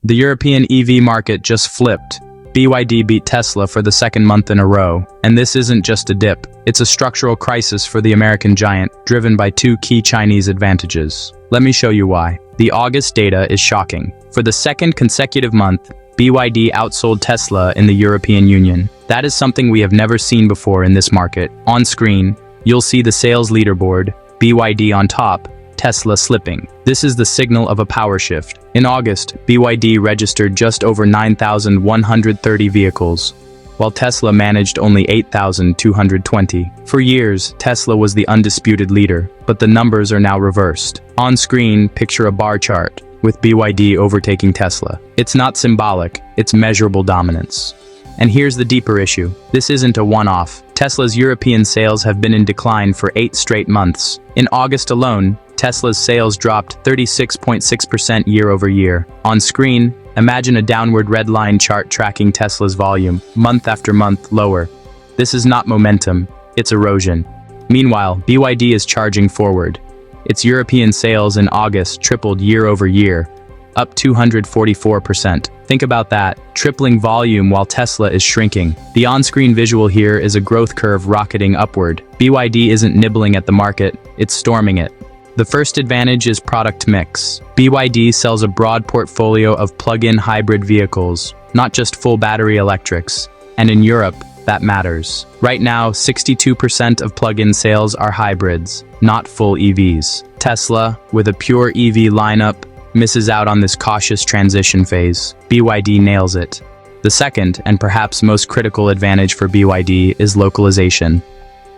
The European EV market just flipped. BYD beat Tesla for the second month in a row, and this isn't just a dip. It's a structural crisis for the American giant, driven by two key Chinese advantages. Let me show you why. The August data is shocking. For the second consecutive month, BYD outsold Tesla in the European Union. That is something we have never seen before in this market. On screen, you'll see the sales leaderboard, BYD on top, Tesla slipping. This is the signal of a power shift. In August, BYD registered just over 9,130 vehicles, while Tesla managed only 8,220. For years, Tesla was the undisputed leader, but the numbers are now reversed. On screen, picture a bar chart, with BYD overtaking Tesla. It's not symbolic, it's measurable dominance. And here's the deeper issue. This isn't a one-off. Tesla's European sales have been in decline for 8 straight months. In August alone, Tesla's sales dropped 36.6% year-over-year. On screen, imagine a downward red line chart tracking Tesla's volume, month after month lower. This is not momentum, it's erosion. Meanwhile, BYD is charging forward. Its European sales in August tripled year-over-year, up 244%. Think about that, tripling volume while Tesla is shrinking. The on-screen visual here is a growth curve rocketing upward. BYD isn't nibbling at the market, it's storming it. The first advantage is product mix. BYD sells a broad portfolio of plug-in hybrid vehicles, not just full battery electrics. And in Europe, that matters. Right now, 62% of plug-in sales are hybrids, not full EVs. Tesla, with a pure EV lineup, misses out on this cautious transition phase. BYD nails it. The second, and perhaps most critical advantage for BYD is localization.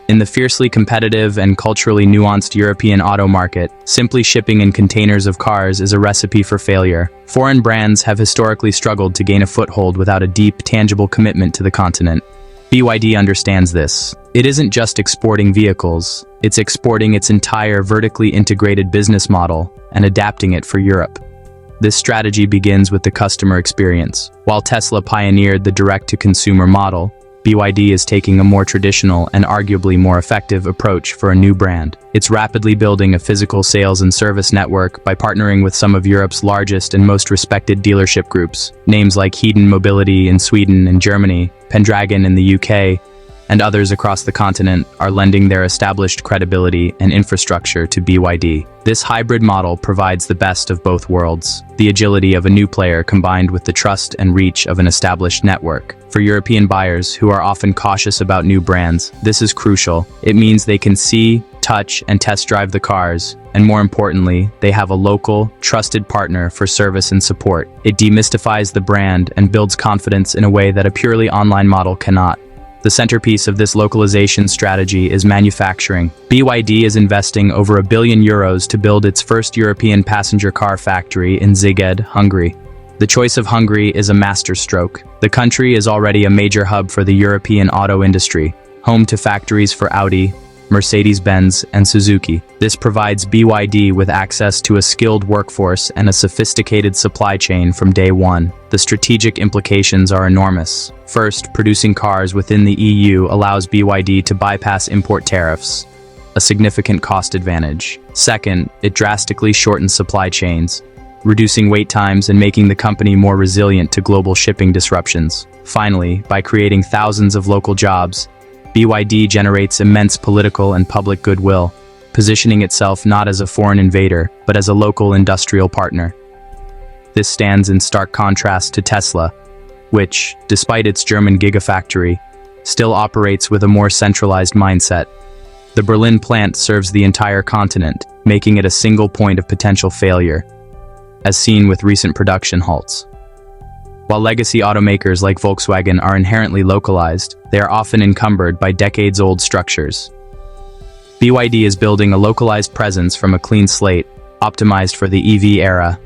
In the fiercely competitive and culturally nuanced European auto market, simply shipping in containers of cars is a recipe for failure. Foreign brands have historically struggled to gain a foothold without a deep, tangible commitment to the continent. BYD understands this. It isn't just exporting vehicles, it's exporting its entire vertically integrated business model and adapting it for Europe. This strategy begins with the customer experience. While Tesla pioneered the direct-to-consumer model, BYD is taking a more traditional and arguably more effective approach for a new brand. It's rapidly building a physical sales and service network by partnering with some of Europe's largest and most respected dealership groups. Names like Hedon Mobility in Sweden and Germany, Pendragon in the UK, and others across the continent are lending their established credibility and infrastructure to BYD. This hybrid model provides the best of both worlds, the agility of a new player combined with the trust and reach of an established network. For European buyers who are often cautious about new brands, this is crucial. It means they can see, touch, and test drive the cars, and more importantly, they have a local, trusted partner for service and support. It demystifies the brand and builds confidence in a way that a purely online model cannot. The centerpiece of this localization strategy is manufacturing. BYD is investing over €1 billion to build its first European passenger car factory in Szeged, Hungary. The choice of Hungary is a masterstroke. The country is already a major hub for the European auto industry, home to factories for Audi, Mercedes-Benz, and Suzuki. This provides BYD with access to a skilled workforce and a sophisticated supply chain from day one. The strategic implications are enormous. First, producing cars within the EU allows BYD to bypass import tariffs, a significant cost advantage. Second, it drastically shortens supply chains, reducing wait times and making the company more resilient to global shipping disruptions. Finally, by creating thousands of local jobs, BYD generates immense political and public goodwill, positioning itself not as a foreign invader, but as a local industrial partner. This stands in stark contrast to Tesla, which, despite its German gigafactory, still operates with a more centralized mindset. The Berlin plant serves the entire continent, making it a single point of potential failure, as seen with recent production halts. While legacy automakers like Volkswagen are inherently localized, they are often encumbered by decades-old structures. BYD is building a localized presence from a clean slate, optimized for the EV era.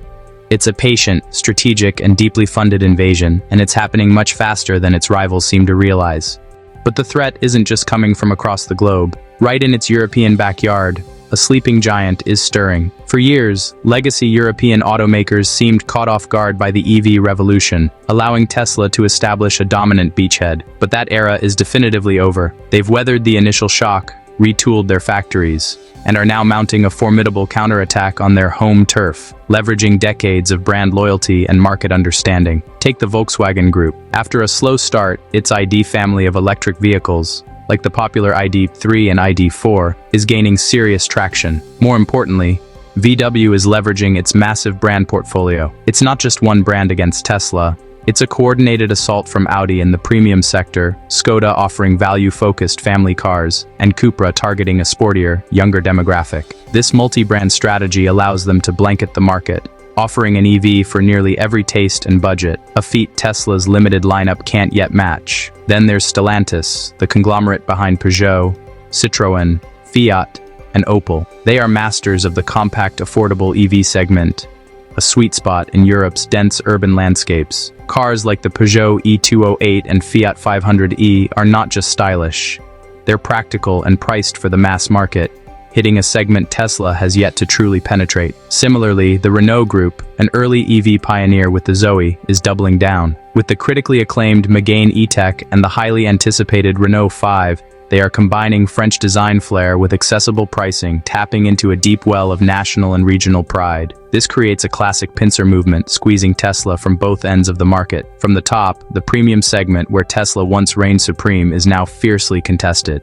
It's a patient, strategic, and deeply funded invasion, and it's happening much faster than its rivals seem to realize. But the threat isn't just coming from across the globe. Right in its European backyard, a sleeping giant is stirring. For years, legacy European automakers seemed caught off guard by the EV revolution, allowing Tesla to establish a dominant beachhead. But that era is definitively over. They've weathered the initial shock, retooled their factories, and are now mounting a formidable counterattack on their home turf, leveraging decades of brand loyalty and market understanding. Take the Volkswagen Group. After a slow start, its ID family of electric vehicles, like the popular ID3 and ID4, is gaining serious traction. More importantly, VW is leveraging its massive brand portfolio. It's not just one brand against Tesla. It's a coordinated assault from Audi in the premium sector, Skoda offering value-focused family cars, and Cupra targeting a sportier, younger demographic. This multi-brand strategy allows them to blanket the market, offering an EV for nearly every taste and budget, a feat Tesla's limited lineup can't yet match. Then there's Stellantis, the conglomerate behind Peugeot, Citroën, Fiat, and Opel. They are masters of the compact, affordable EV segment, a sweet spot in Europe's dense urban landscapes. Cars like the Peugeot E208 and Fiat 500e are not just stylish. They're practical and priced for the mass market, hitting a segment Tesla has yet to truly penetrate. Similarly, the Renault Group, an early EV pioneer with the Zoe, is doubling down. With the critically acclaimed Megane E-Tech and the highly anticipated Renault 5, they are combining French design flair with accessible pricing, tapping into a deep well of national and regional pride. This creates a classic pincer movement, squeezing Tesla from both ends of the market. From the top, the premium segment where Tesla once reigned supreme is now fiercely contested.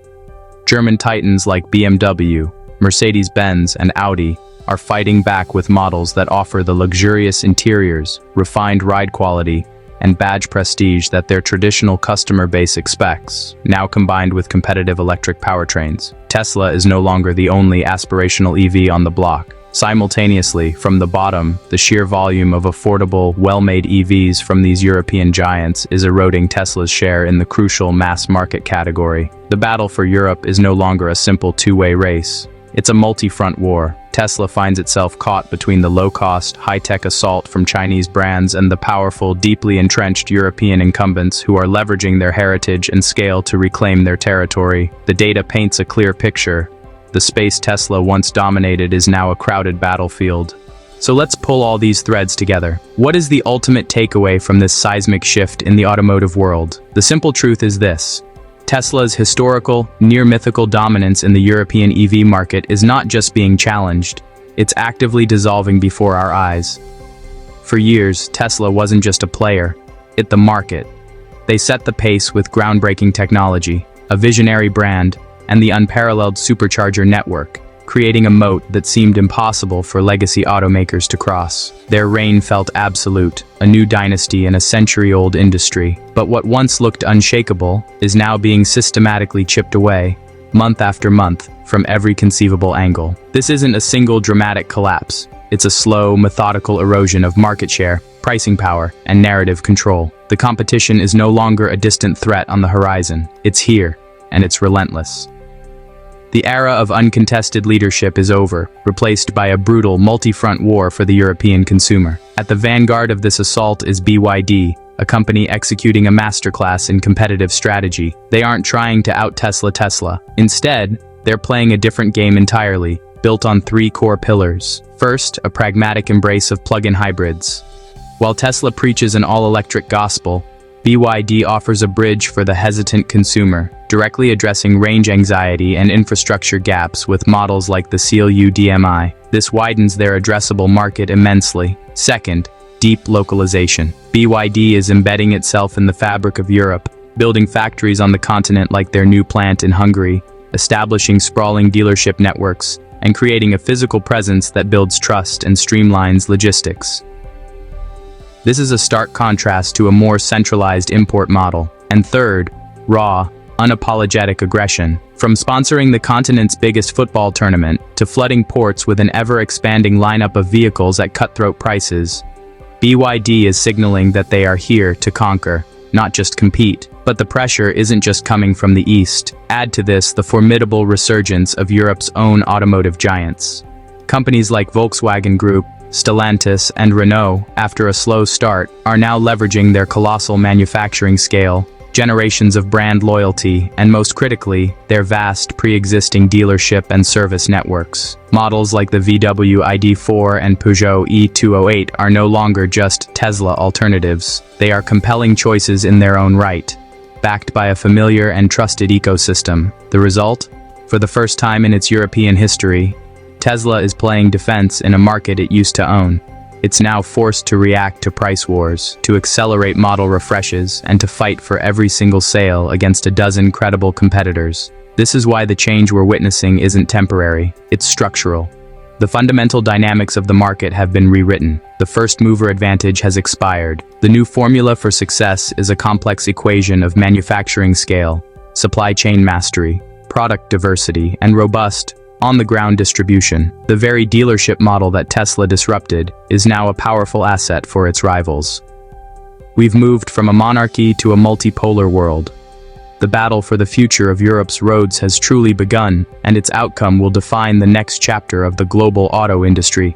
German titans like BMW, Mercedes-Benz, and Audi are fighting back with models that offer the luxurious interiors, refined ride quality, and badge prestige that their traditional customer base expects, now combined with competitive electric powertrains. Tesla is no longer the only aspirational EV on the block. Simultaneously, from the bottom, the sheer volume of affordable, well-made EVs from these European giants is eroding Tesla's share in the crucial mass market category. The battle for Europe is no longer a simple two-way race. It's a multi-front war. Tesla finds itself caught between the low-cost, high-tech assault from Chinese brands and the powerful, deeply entrenched European incumbents who are leveraging their heritage and scale to reclaim their territory. The data paints a clear picture. The space Tesla once dominated is now a crowded battlefield. So let's pull all these threads together. What is the ultimate takeaway from this seismic shift in the automotive world? The simple truth is this: Tesla's historical, near-mythical dominance in the European EV market is not just being challenged, it's actively dissolving before our eyes. For years, Tesla wasn't just a player, it's the market. They set the pace with groundbreaking technology, a visionary brand, and the unparalleled supercharger network, creating a moat that seemed impossible for legacy automakers to cross. Their reign felt absolute, a new dynasty in a century-old industry. But what once looked unshakable is now being systematically chipped away, month after month, from every conceivable angle. This isn't a single dramatic collapse. It's a slow, methodical erosion of market share, pricing power, and narrative control. The competition is no longer a distant threat on the horizon. It's here, and it's relentless. The era of uncontested leadership is over, replaced by a brutal, multi-front war for the European consumer. At the vanguard of this assault is BYD, a company executing a masterclass in competitive strategy. They aren't trying to out-Tesla Tesla. Instead, they're playing a different game entirely, built on three core pillars. First, a pragmatic embrace of plug-in hybrids. While Tesla preaches an all-electric gospel, BYD offers a bridge for the hesitant consumer, directly addressing range anxiety and infrastructure gaps with models like the CLU DMI. This widens their addressable market immensely. Second, deep localization. BYD is embedding itself in the fabric of Europe, building factories on the continent like their new plant in Hungary, establishing sprawling dealership networks, and creating a physical presence that builds trust and streamlines logistics. This is a stark contrast to a more centralized import model. And third, raw, unapologetic aggression. From sponsoring the continent's biggest football tournament to flooding ports with an ever-expanding lineup of vehicles at cutthroat prices, BYD is signaling that they are here to conquer, not just compete. But the pressure isn't just coming from the East. Add to this the formidable resurgence of Europe's own automotive giants. Companies like Volkswagen Group, Stellantis, and Renault, after a slow start, are now leveraging their colossal manufacturing scale, generations of brand loyalty, and most critically, their vast pre-existing dealership and service networks. Models like the VW ID4 and Peugeot E208 are no longer just Tesla alternatives. They are compelling choices in their own right, backed by a familiar and trusted ecosystem. The result? For the first time in its European history, Tesla is playing defense in a market it used to own. It's now forced to react to price wars, to accelerate model refreshes, and to fight for every single sale against a dozen credible competitors. This is why the change we're witnessing isn't temporary, it's structural. The fundamental dynamics of the market have been rewritten. The first mover advantage has expired. The new formula for success is a complex equation of manufacturing scale, supply chain mastery, product diversity, and robust, on-the-ground distribution. The very dealership model that Tesla disrupted is now a powerful asset for its rivals. We've moved from a monarchy to a multipolar world. The battle for the future of Europe's roads has truly begun, and its outcome will define the next chapter of the global auto industry.